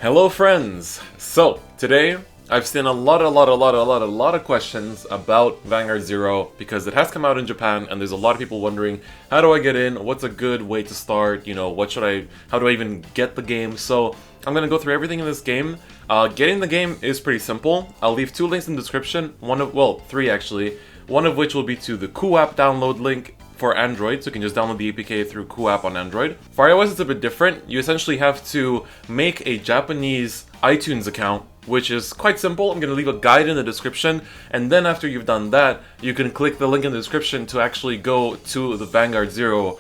Hello friends! So, today I've seen a lot of questions about Vanguard Zero because it has come out in Japan and there's a lot of people wondering, how do I get in? What's a good way to start? You know, how do I even get the game? So, I'm gonna go through everything in this game. Getting the game is pretty simple. I'll leave 2 links in the description, 3 actually. One of which will be to the QApp download link for Android, so you can just download the APK through QApp on Android. For iOS it's a bit different. You essentially have to make a Japanese iTunes account, which is quite simple. I'm going to leave a guide in the description, and then after you've done that, you can click the link in the description to actually go to the Vanguard Zero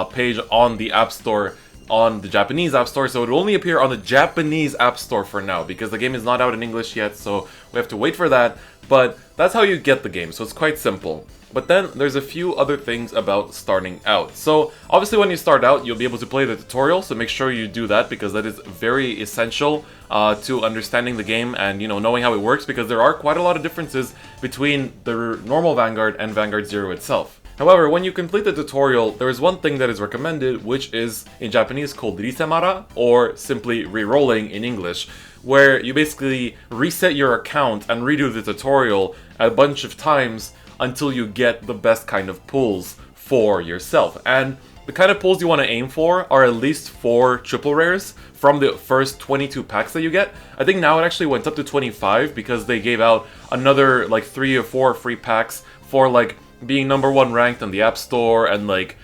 page on the App Store, on the Japanese App Store. So it will only appear on the Japanese App Store for now, because the game is not out in English yet, so we have to wait for that. But that's how you get the game, so it's quite simple. But then there's a few other things about starting out. So obviously when you start out, you'll be able to play the tutorial, so make sure you do that because that is very essential to understanding the game and, you know, knowing how it works, because there are quite a lot of differences between the normal Vanguard and Vanguard Zero itself. However, when you complete the tutorial, there is one thing that is recommended, which is in Japanese called risemara, or simply rerolling in English, where you basically reset your account and redo the tutorial a bunch of times until you get the best kind of pulls for yourself. And the kind of pulls you want to aim for are at least 4 triple rares from the first 22 packs that you get. I think now it actually went up to 25 because they gave out another like 3 or 4 free packs for like being #1 ranked on the App Store and like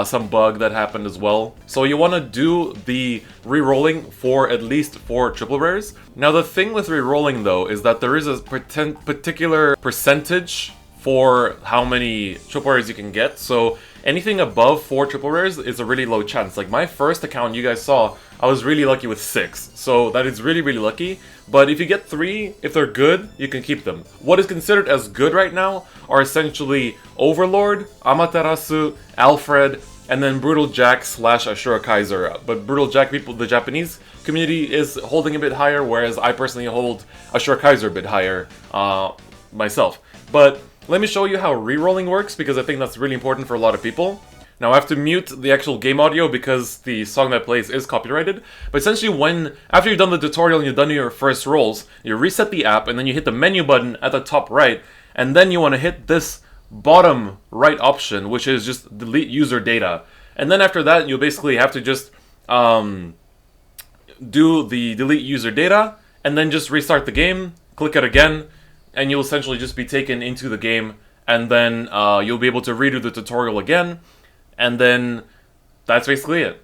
some bug that happened as well. So you want to do the re-rolling for at least 4 triple rares. Now the thing with re-rolling though is that there is a particular percentage for how many triple rares you can get. So anything above 4 triple rares is a really low chance. Like my first account you guys saw, I was really lucky with 6. So that is really lucky. But if you get 3, if they're good, you can keep them. What is considered as good right now are essentially Overlord, Amaterasu, Alfred, and then Brutal Jack / Ashura Kaiser. But Brutal Jack, the Japanese community is holding a bit higher, whereas I personally hold Ashura Kaiser a bit higher myself. But let me show you how re-rolling works, because I think that's really important for a lot of people. Now I have to mute the actual game audio because the song that plays is copyrighted. But essentially after you've done the tutorial and you've done your first rolls, you reset the app and then you hit the menu button at the top right, and then you want to hit this bottom right option, which is just delete user data. And then after that, you'll basically have to just do the delete user data and then just restart the game, click it again, and you'll essentially just be taken into the game, and then you'll be able to redo the tutorial again, and then that's basically it.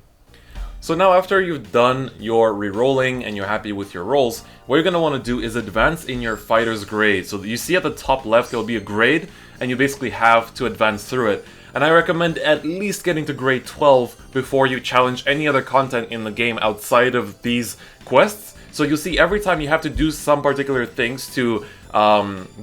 So now after you've done your re-rolling and you're happy with your rolls, what you're going to want to do is advance in your fighter's grade. So you see at the top left there'll be a grade, and you basically have to advance through it. And I recommend at least getting to grade 12 before you challenge any other content in the game outside of these quests. So you'll see every time you have to do some particular things to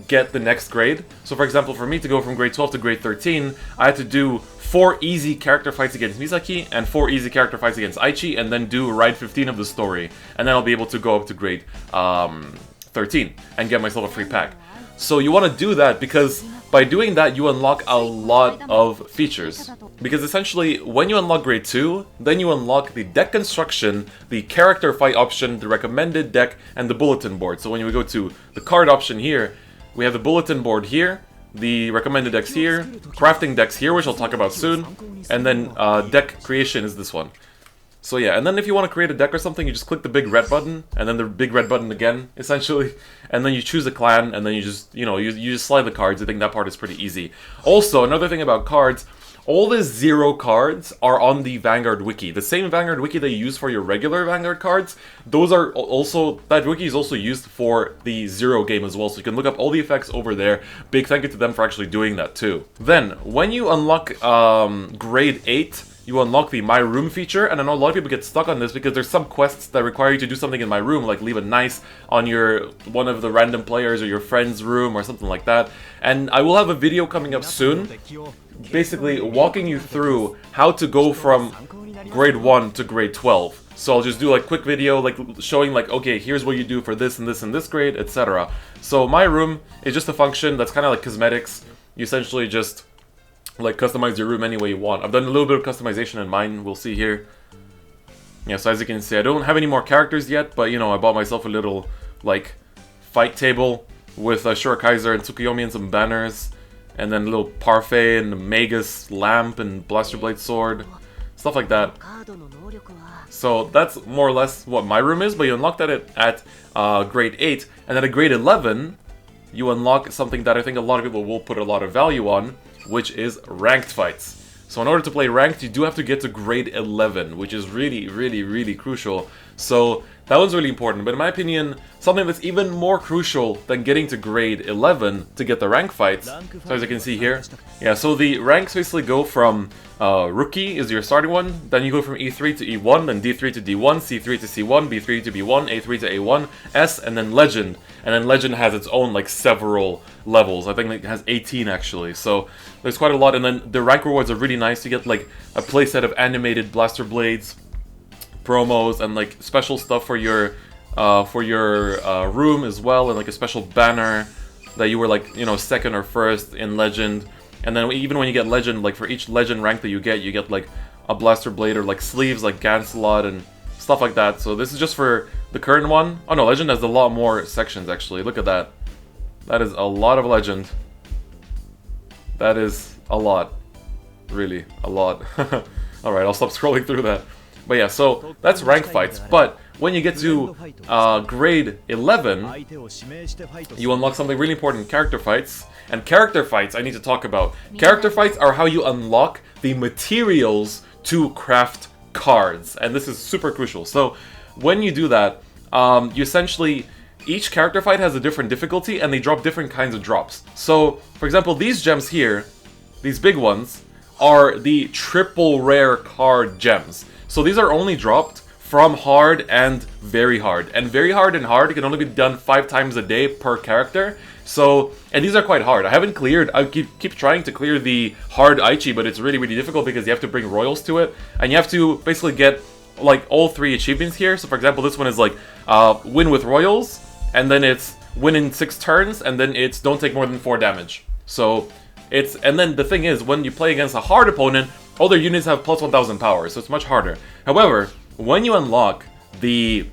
get the next grade. So for example, for me to go from grade 12 to grade 13, I had to do 4 easy character fights against Misaki and 4 easy character fights against Aichi, and then do ride 15 of the story. And then I'll be able to go up to grade 13 and get myself a free pack. So you want to do that because by doing that, you unlock a lot of features. Because essentially, when you unlock grade 2, then you unlock the deck construction, the character fight option, the recommended deck, and the bulletin board. So when we go to the card option here, we have the bulletin board here, the recommended decks here, crafting decks here, which I'll talk about soon, and then deck creation is this one. So yeah, and then if you want to create a deck or something, you just click the big red button, and then the big red button again, essentially, and then you choose a clan, and then you just, you know, you just slide the cards. I think that part is pretty easy. Also, another thing about cards, all the Zero cards are on the Vanguard Wiki. The same Vanguard Wiki that you use for your regular Vanguard cards, those are also, that wiki is also used for the Zero game as well, so you can look up all the effects over there. Big thank you to them for actually doing that too. Then, when you unlock grade 8, you unlock the My Room feature, and I know a lot of people get stuck on this because there's some quests that require you to do something in My Room, like leave a nice on one of the random players or your friend's room or something like that. And I will have a video coming up soon, basically walking you through how to go from grade 1 to grade 12. So I'll just do like quick video, like showing like, okay, here's what you do for this and this and this grade, etc. So My Room is just a function that's kind of like cosmetics. You essentially just like customize your room any way you want. I've done a little bit of customization in mine, we'll see here. Yeah, so as you can see, I don't have any more characters yet, but you know, I bought myself a little, like, fight table with Shura Kaiser and Tsukuyomi and some banners, and then a little parfait and Magus lamp and Blaster Blade sword, stuff like that. So that's more or less what my room is, but you unlock that at grade 8, and at a grade 11, you unlock something that I think a lot of people will put a lot of value on, which is ranked fights. So in order to play ranked, you do have to get to grade 11, which is really, really, really crucial. So that one's really important, but in my opinion, something that's even more crucial than getting to grade 11 to get the rank fights, so as you can see here, yeah, so the ranks basically go from Rookie is your starting one, then you go from E3 to E1, then D3 to D1, C3 to C1, B3 to B1, A3 to A1, S, and then Legend. And then Legend has its own, like, several levels. I think it has 18, actually. So there's quite a lot, and then the rank rewards are really nice. You get, like, a playset of animated Blaster Blades, promos, and, like, special stuff for your room as well, and, like, a special banner that you were, like, you know, second or first in Legend. And then even when you get Legend, like, for each Legend rank that you get, like, a Blaster Blade or, like, sleeves like Gancelot and stuff like that. So this is just for the current one. Oh no, Legend has a lot more sections, actually. Look at that. That is a lot of Legend. That is a lot. Really, a lot. Alright, I'll stop scrolling through that. But yeah, so that's rank fights. But when you get to grade 11, you unlock something really important, character fights. And character fights I need to talk about. Character fights are how you unlock the materials to craft cards. And this is super crucial. So when you do that, you essentially, each character fight has a different difficulty and they drop different kinds of drops. So, for example, these gems here, these big ones, are the triple rare card gems. So these are only dropped from hard and very hard. And very hard and hard can only be done 5 times a day per character. So, and these are quite hard. I haven't cleared, I keep trying to clear the hard Aichi, but it's really, really difficult because you have to bring royals to it. And you have to basically get, like, all 3 achievements here. So, for example, this one is, like, win with royals, and then it's win in 6 turns, and then it's don't take more than 4 damage. So, it's, and then the thing is, when you play against a hard opponent, all their units have plus 1000 power, so it's much harder. However, when you unlock the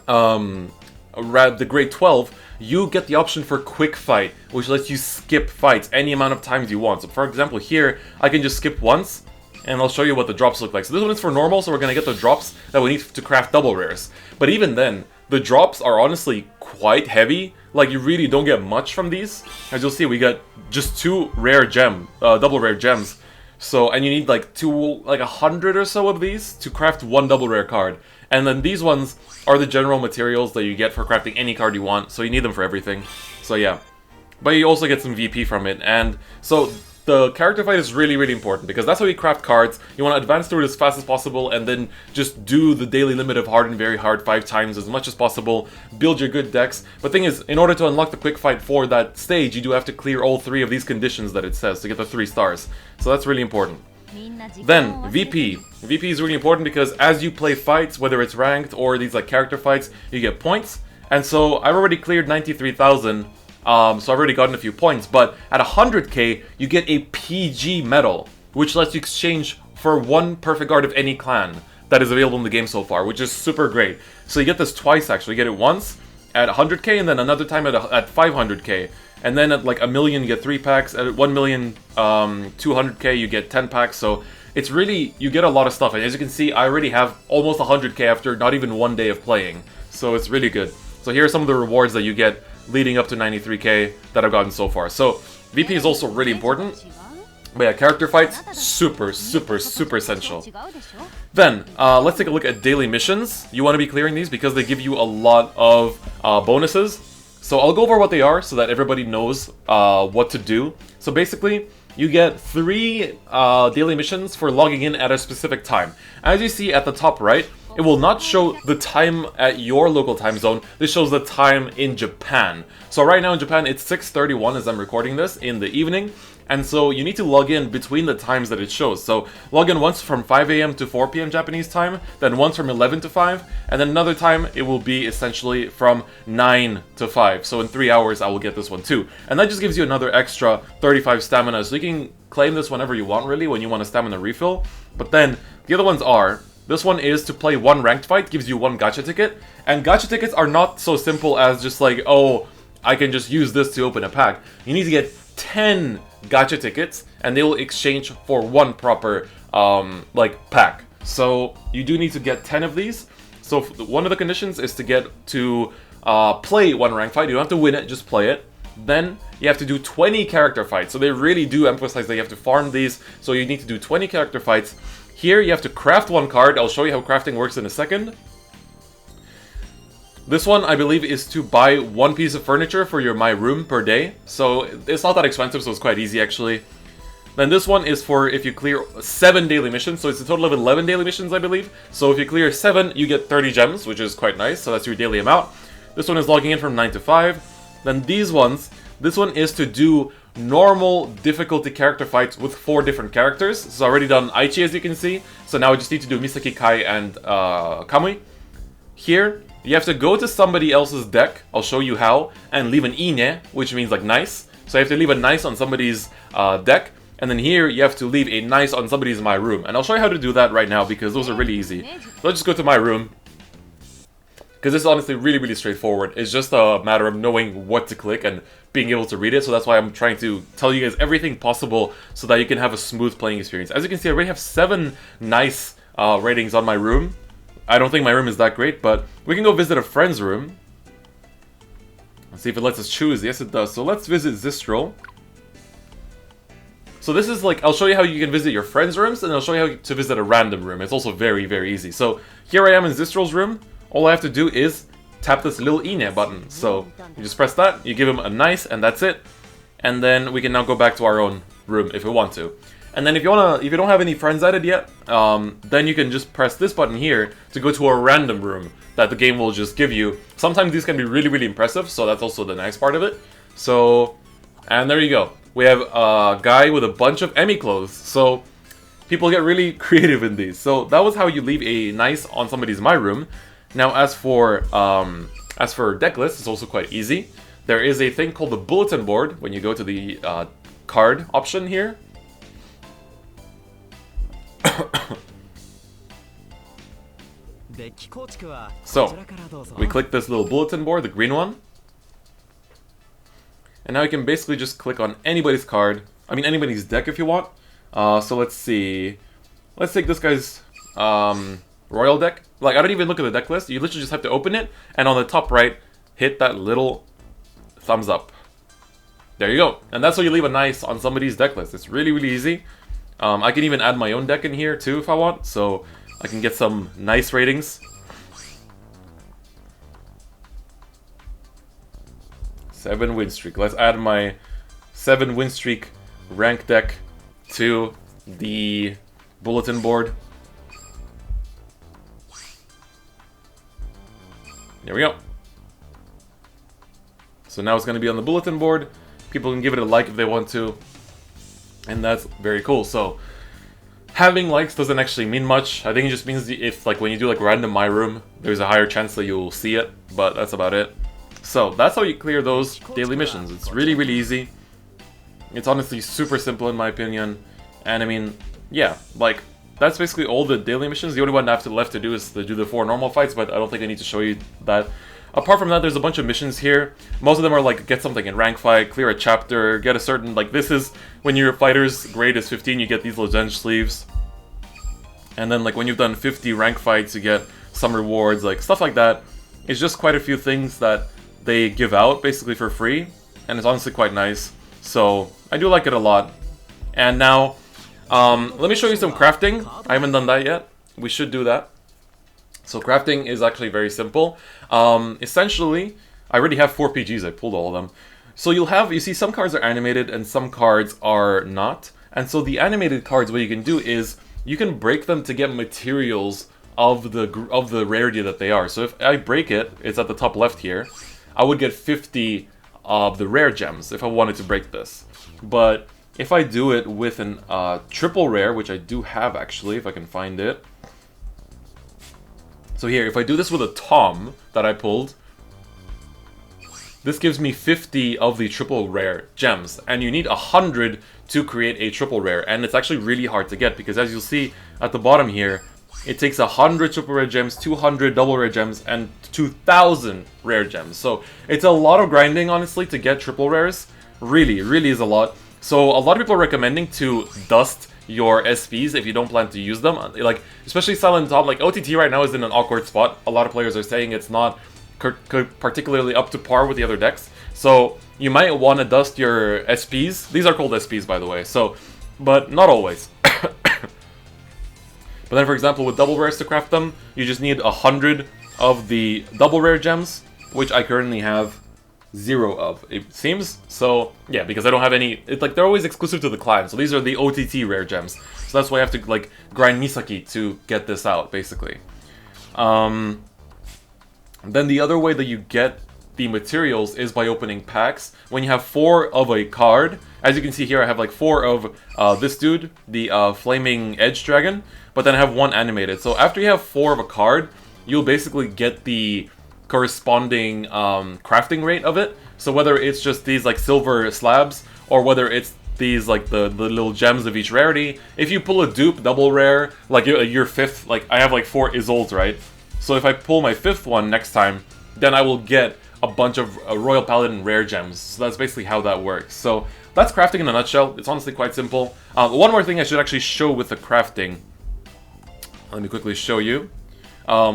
grade 12, you get the option for quick fight, which lets you skip fights any amount of times you want. So for example, here, I can just skip once, and I'll show you what the drops look like. So this one is for normal, so we're going to get the drops that we need to craft double rares. But even then, the drops are honestly quite heavy. Like, you really don't get much from these. As you'll see, we got just 2 rare double rare gems. So, and you need like 100 or so of these to craft 1 double rare card. And then these ones are the general materials that you get for crafting any card you want, so you need them for everything. So yeah. But you also get some VP from it, and so the character fight is really, really important, because that's how you craft cards. You want to advance through it as fast as possible, and then just do the daily limit of hard and very hard 5 times as much as possible, build your good decks. But the thing is, in order to unlock the quick fight for that stage, you do have to clear all 3 of these conditions that it says to get the 3 stars. So that's really important. Then, VP. VP is really important because as you play fights, whether it's ranked or these like character fights, you get points. And so I've already cleared 93,000, so I've already gotten a few points. But at 100k, you get a PG medal, which lets you exchange for 1 perfect guard of any clan that is available in the game so far, which is super great. So you get this twice actually. You get it once at 100k and then another time at 500k. And then at like a million you get 3 packs, at 1,200,000 you get 10 packs, so it's really, you get a lot of stuff. And as you can see, I already have almost 100k after not even 1 day of playing, so it's really good. So here are some of the rewards that you get leading up to 93k that I've gotten so far. So VP is also really important. But yeah, character fights, super, super, super essential. Then, let's take a look at daily missions. You want to be clearing these because they give you a lot of bonuses. So I'll go over what they are so that everybody knows what to do. So basically, you get 3 daily missions for logging in at a specific time. As you see at the top right, it will not show the time at your local time zone. This shows the time in Japan. So right now in Japan, it's 6:31 as I'm recording this in the evening. And so you need to log in between the times that it shows. So log in once from 5 AM to 4 PM Japanese time, then once from 11 to 5, and then another time it will be essentially from 9 to 5. So in 3 hours I will get this one too. And that just gives you another extra 35 stamina. So you can claim this whenever you want really, when you want a stamina refill. But then the other ones are This one is to play one ranked fight, gives you one gacha ticket. And gacha tickets are not so simple as just like, oh, I can just use this to open a pack. You need to get 10 gacha tickets, and they will exchange for one proper, like, pack. So you do need to get 10 of these. So one of the conditions is to get to play one ranked fight. You don't have to win it, just play it. Then you have to do 20 character fights. So they really do emphasize that you have to farm these. So you need to do 20 character fights. Here you have to craft one card. I'll show you how crafting works in a second. This one, I believe, is to buy one piece of furniture for your My Room per day. So it's not that expensive, so it's quite easy actually. Then this one is for if you clear 7 daily missions. So it's a total of 11 daily missions, I believe. So if you clear 7, you get 30 gems, which is quite nice. So that's your daily amount. This one is logging in from 9 to 5. Then these ones, this one is to do normal difficulty character fights with 4 different characters. So I've already done Aichi, as you can see. So now I just need to do Misaki, Kai, and Kamui. Here, you have to go to somebody else's deck, I'll show you how, and leave an ine, which means like nice. So you have to leave a nice on somebody's deck. And then here, you have to leave a nice on somebody's My Room. And I'll show you how to do that right now, because those are really easy. So let's just go to My Room. Because this is honestly really, really straightforward. It's just a matter of knowing what to click and being able to read it. So that's why I'm trying to tell you guys everything possible so that you can have a smooth playing experience. As you can see, I already have 7 nice ratings on My Room. I don't think My Room is that great, but we can go visit a friend's room. Let's see if it lets us choose. Yes, it does. So let's visit Zistrel. So this is like, I'll show you how you can visit your friend's rooms, and I'll show you how to visit a random room. It's also very, very easy. So here I am in Zistrel's room. All I have to do is tap this little ine button. So you just press that, you give him a nice, and that's it. And then we can now go back to our own room if we want to. And then if you don't have any friends added yet, then you can just press this button here to go to a random room that the game will just give you. Sometimes these can be really, really impressive, so that's also the nice part of it. So, and there you go. We have a guy with a bunch of Emmy clothes. So people get really creative in these. So that was how you leave a nice on somebody's My Room. Now, as for deck lists, it's also quite easy. There is a thing called the bulletin board when you go to the card option here. So, we click this little bulletin board, the green one. And now you can basically just click on anybody's card. I mean, anybody's deck if you want. So let's see. Let's take this guy's royal deck. Like, I don't even look at the deck list. You literally just have to open it, and on the top right, hit that little thumbs up. There you go. And that's how you leave a nice on somebody's deck list. It's really, really easy. I can even add my own deck in here too if I want, so I can get some nice ratings. 7 win streak. Let's add my 7 win streak rank deck to the bulletin board. There we go. So now it's going to be on the bulletin board. People can give it a like if they want to. And that's very cool. So having likes doesn't actually mean much. I think it just means if, like, when you do like random My Room, there's a higher chance that you'll see it. But that's about it. So that's how you clear those daily missions. It's really, really easy. It's honestly super simple in my opinion. And I mean, yeah, like, that's basically all the daily missions. The only one left to do is to do the 4 normal fights, but I don't think I need to show you that. Apart from that, there's a bunch of missions here. Most of them are like, get something in rank fight, clear a chapter, get a certain, like, this is when your fighter's grade is 15, you get these lozenge sleeves. And then, like, when you've done 50 rank fights, you get some rewards, like, stuff like that. It's just quite a few things that they give out, basically for free. And it's honestly quite nice. So, I do like it a lot. And now, let me show you some crafting. I haven't done that yet. We should do that. So crafting is actually very simple. Essentially, I already have 4 PGs. I pulled all of them. So you see some cards are animated and some cards are not. And so the animated cards, what you can do is you can break them to get materials of the rarity that they are. So if I break it, it's at the top left here. I would get 50 of the rare gems if I wanted to break this. But if I do it with an triple rare, which I do have actually, if I can find it. So here, if I do this with a Tom that I pulled, this gives me 50 of the triple rare gems. And you need 100 to create a triple rare. And it's actually really hard to get because as you'll see at the bottom here, it takes 100 triple rare gems, 200 double rare gems, and 2,000 rare gems. So it's a lot of grinding, honestly, to get triple rares. Really, really is a lot. So a lot of people are recommending to dust your SPs if you don't plan to use them. Like, especially Silent Top, like OTT right now is in an awkward spot. A lot of players are saying it's not particularly up to par with the other decks. So you might want to dust your SPs. These are called SPs, by the way. So, but not always. But then, for example, with double rares to craft them, you just need 100 of the double rare gems, which I currently have 0 of, it seems. So yeah, because I don't have any, it's like they're always exclusive to the clan. So these are the OTT rare gems. So that's why I have to like grind Misaki to get this out, basically. Then the other way that you get the materials is by opening packs. When you have 4 of a card, as you can see here, I have like 4 of this dude, the Flaming Edge Dragon, but then I have 1 animated. So after you have 4 of a card, you'll basically get the corresponding crafting rate of it. So whether it's just these like silver slabs, or whether it's these like the little gems of each rarity, if you pull a dupe double rare, like your 5th, like I have like 4 Isoldes, right? So if I pull my 5th one next time, then I will get a bunch of Royal Paladin rare gems. So that's basically how that works. So that's crafting in a nutshell. It's honestly quite simple. One more thing I should actually show with the crafting. Let me quickly show you.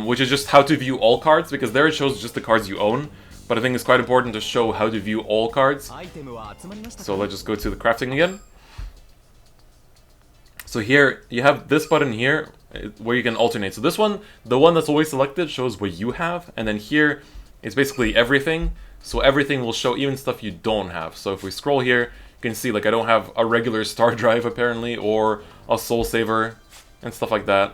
Which is just how to view all cards, because there it shows just the cards you own. But I think it's quite important to show how to view all cards. So let's just go to the crafting again. So here, you have this button here, where you can alternate. So this one, the one that's always selected, shows what you have. And then here, it's basically everything. So everything will show even stuff you don't have. So if we scroll here, you can see like I don't have a regular Star Drive apparently, or a Soul Saver, and stuff like that.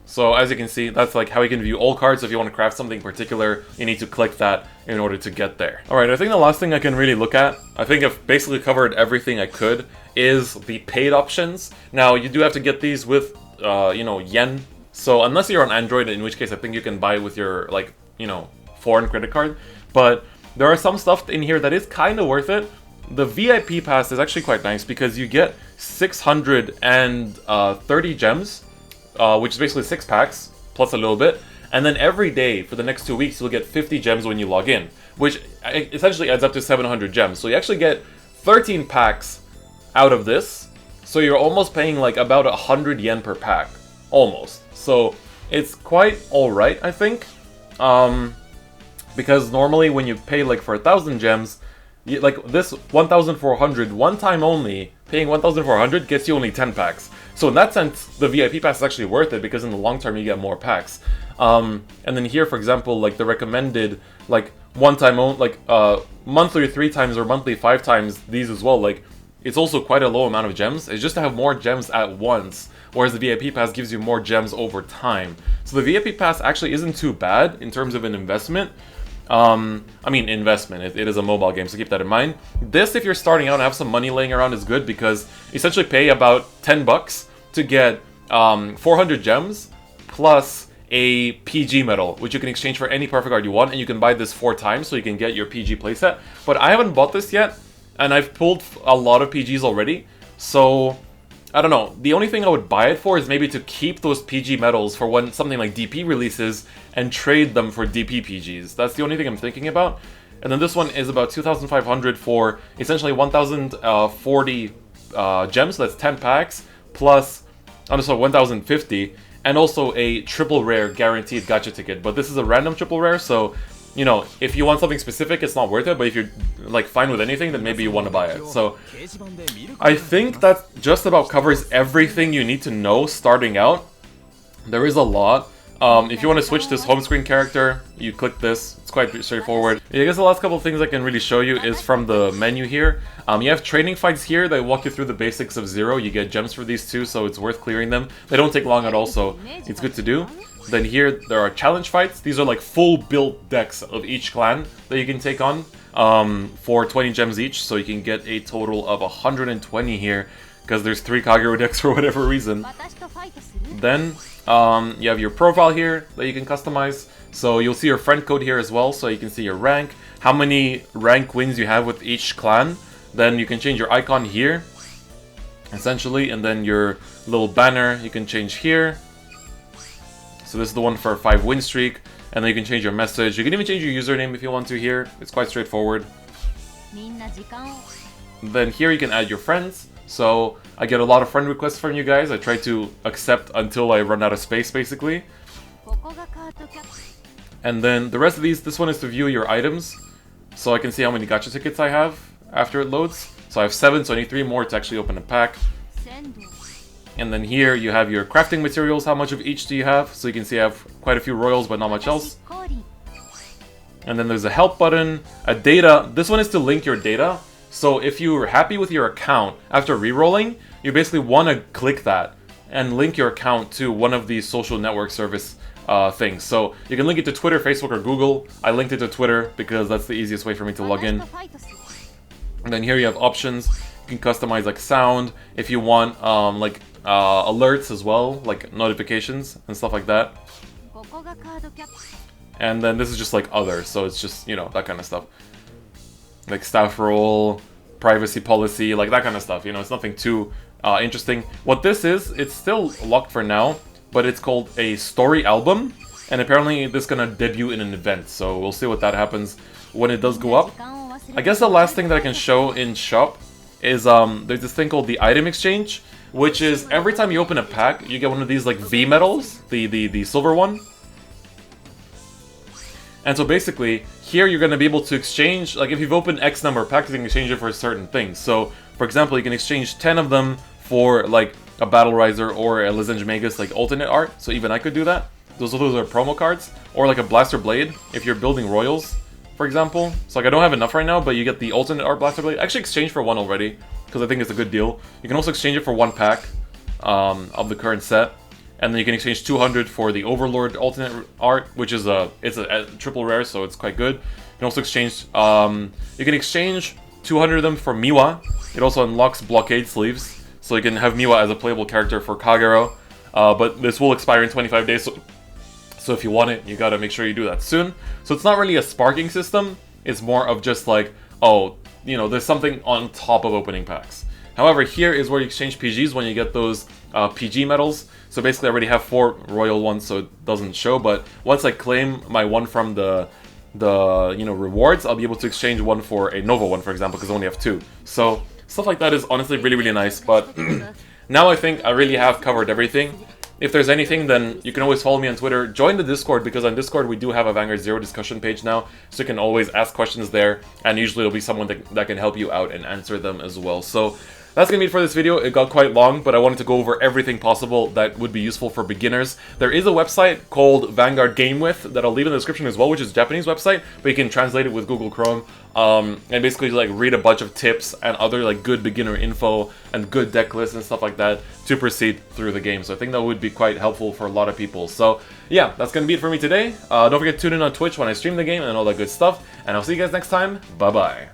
So as you can see, that's like how you can view all cards. If you want to craft something particular, you need to click that in order to get there. Alright, I think the last thing I can really look at, I think I've basically covered everything I could, is the paid options. Now, you do have to get these with, you know, yen. So unless you're on Android, in which case I think you can buy with your, like, you know, foreign credit card. But there are some stuff in here that is kind of worth it. The VIP pass is actually quite nice because you get 630 gems. Which is basically 6 packs, plus a little bit. And then every day, for the next 2 weeks, you'll get 50 gems when you log in. Which essentially adds up to 700 gems. So you actually get 13 packs out of this. So you're almost paying like about 100 yen per pack. Almost. So it's quite alright, I think. Because normally when you pay like for 1,000 gems, like this 1,400, one time only, paying 1,400 gets you only 10 packs. So in that sense, the VIP pass is actually worth it because in the long term you get more packs. And then here, for example, like the recommended, like one time only, like monthly 3 times or monthly 5 times these as well. Like it's also quite a low amount of gems. It's just to have more gems at once, whereas the VIP pass gives you more gems over time. So the VIP pass actually isn't too bad in terms of an investment. I mean investment, it is a mobile game, so keep that in mind. This, if you're starting out and have some money laying around, is good because you essentially pay about 10 bucks to get 400 gems plus a PG medal, which you can exchange for any perfect card you want, and you can buy this 4 times so you can get your PG playset. But I haven't bought this yet, and I've pulled a lot of PGs already, so I don't know. The only thing I would buy it for is maybe to keep those PG medals for when something like DP releases and trade them for DP PGs. That's the only thing I'm thinking about. And then this one is about 2,500 for essentially 1,040 gems, so that's 10 packs, plus, I'm sorry, 1,050, and also a triple rare guaranteed gacha ticket. But this is a random triple rare, so, you know, if you want something specific, it's not worth it, but if you're, like, fine with anything, then maybe you want to buy it. So, I think that just about covers everything you need to know starting out. There is a lot. If you want to switch this home screen character, you click this. It's quite straightforward. I guess the last couple of things I can really show you is from the menu here. You have training fights here that walk you through the basics of Zero. You get gems for these too, so it's worth clearing them. They don't take long at all, so it's good to do. Then here, there are challenge fights. These are like full built decks of each clan that you can take on for 20 gems each, so you can get a total of 120 here, because there's 3 Kagero decks for whatever reason. Then you have your profile here that you can customize. So you'll see your friend code here as well, so you can see your rank, how many rank wins you have with each clan. Then you can change your icon here, essentially, and then your little banner you can change here. So this is the one for a 5 win streak, and then you can change your message. You can even change your username if you want to here. It's quite straightforward. Then here you can add your friends. So I get a lot of friend requests from you guys. I try to accept until I run out of space, basically. And then the rest of these, this one is to view your items. So I can see how many gacha tickets I have after it loads. So I have 7, so I need 3 more to actually open a pack. And then here you have your crafting materials, how much of each do you have? So you can see I have quite a few royals, but not much else. And then there's a help button, a data. This one is to link your data. So if you're happy with your account after rerolling, you basically want to click that and link your account to one of these social network service things. So you can link it to Twitter, Facebook, or Google. I linked it to Twitter because that's the easiest way for me to log in. And then here you have options. You can customize like sound if you want, alerts as well, like notifications and stuff like that. And then this is just like other, so it's just, you know, that kind of stuff. Like staff role, privacy policy, like that kind of stuff, you know, it's nothing too interesting. What this is, it's still locked for now, but it's called a story album, and apparently this is gonna debut in an event, so we'll see what that happens when it does go up. I guess the last thing that I can show in shop is there's this thing called the item exchange, which is every time you open a pack, you get one of these like V medals, the silver one. And so basically, here you're going to be able to exchange, like if you've opened X number of packs, you can exchange it for certain things. So, for example, you can exchange 10 of them for like a Battle Riser or a Lizenge Magus like alternate art. So even I could do that. Those are promo cards. Or like a Blaster Blade if you're building Royals, for example. So like I don't have enough right now, but you get the alternate art Blaster Blade. Actually exchange for one already, because I think it's a good deal. You can also exchange it for 1 pack of the current set. And then you can exchange 200 for the Overlord alternate art, which is it's a triple rare, so it's quite good. You can also exchange 200 of them for Miwa. It also unlocks blockade sleeves, so you can have Miwa as a playable character for Kagero. But this will expire in 25 days, so if you want it, you gotta make sure you do that soon. So it's not really a sparking system. It's more of just like, oh, you know, there's something on top of opening packs. However, here is where you exchange PGs when you get those PG medals. So basically I already have 4 royal ones, so it doesn't show, but once I claim my one from the rewards, I'll be able to exchange one for a Nova one, for example, because I only have 2. So stuff like that is honestly really, really nice, but now I think I really have covered everything. If there's anything, then you can always follow me on Twitter. Join the Discord, because on Discord we do have a Vanguard Zero discussion page now, so you can always ask questions there, and usually there'll be someone that can help you out and answer them as well. So that's going to be it for this video. It got quite long, but I wanted to go over everything possible that would be useful for beginners. There is a website called Vanguard Game With that I'll leave in the description as well, which is a Japanese website, but you can translate it with Google Chrome and basically like read a bunch of tips and other like good beginner info and good deck lists and stuff like that to proceed through the game. So I think that would be quite helpful for a lot of people. So yeah, that's going to be it for me today. Don't forget to tune in on Twitch when I stream the game and all that good stuff, and I'll see you guys next time. Bye bye.